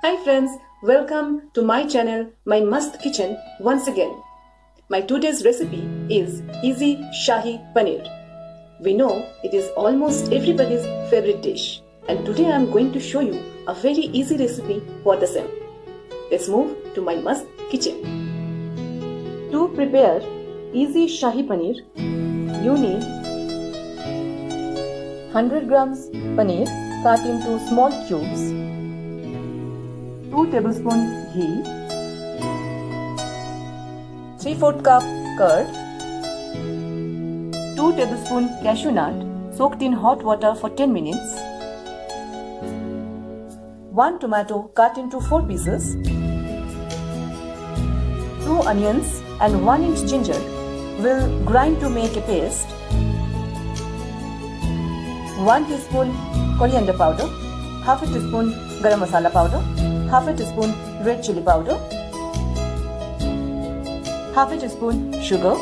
Hi friends, welcome to my channel, My Mast Kitchen once again. My today's recipe is easy Shahi Paneer. We know it is almost everybody's favorite dish, and today I am going to show you a very easy recipe for the same. Let's move to my Mast Kitchen. To prepare easy Shahi Paneer, you need 100 grams paneer cut into small cubes, 2 tablespoon ghee, 3/4 cup curd, 2 tablespoon cashew nut soaked in hot water for 10 minutes, 1 tomato cut into 4 pieces, 2 onions and 1 inch ginger will grind to make a paste, 1 teaspoon coriander powder, half a teaspoon garam masala powder, half a teaspoon red chili powder, half a teaspoon sugar,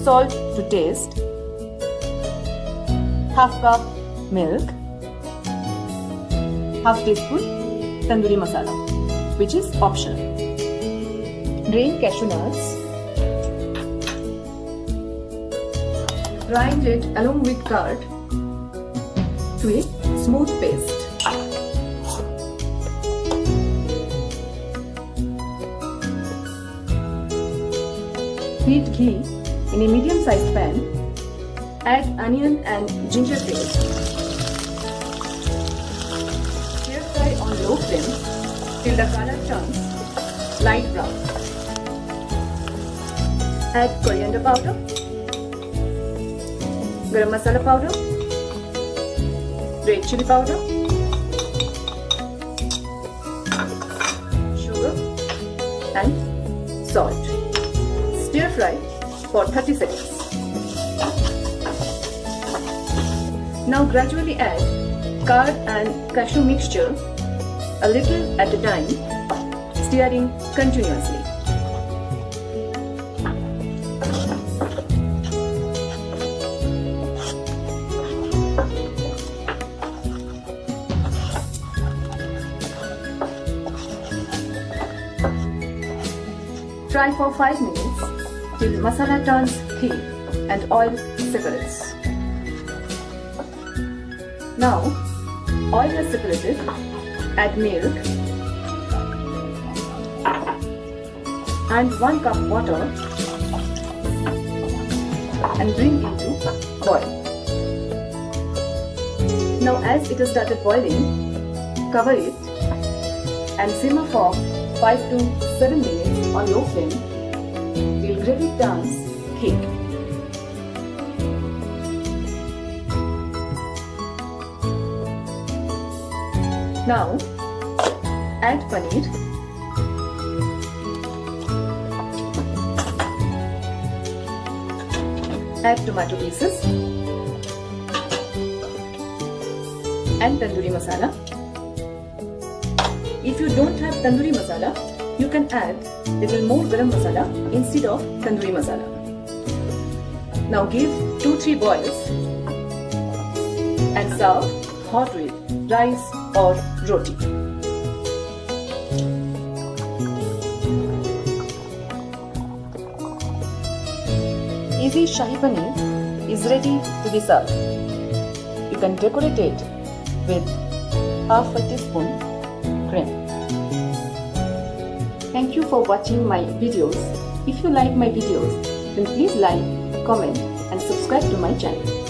salt to taste, half cup milk, half teaspoon tandoori masala, which is optional. Drain cashew nuts. Grind it along with curd to a smooth paste. Heat ghee in a medium-sized pan. Add onion and ginger paste. Stir fry on low flame till the color turns light brown. Add coriander powder, garam masala powder, red chili powder, sugar and salt. Stir fry for 30 seconds. Now gradually add curd and cashew mixture a little at a time, stirring continuously. Fry for 5 minutes till masala turns thick and oil separates. Now, oil has separated, add milk and 1 cup water and bring it to boil. Now as it has started boiling, cover it and simmer for 5 to 7 minutes on low flame till gravy turns thick. Now add paneer, add tomato pieces and tandoori masala. If you don't have tandoori masala, you can add little more garam masala instead of tandoori masala. Now give 2-3 boils and serve hot with rice or roti. Easy Shahi Paneer is ready to be served. You can decorate it with half a teaspoon cream. Thank you for watching my videos. If you like my videos, then please like, comment and subscribe to my channel.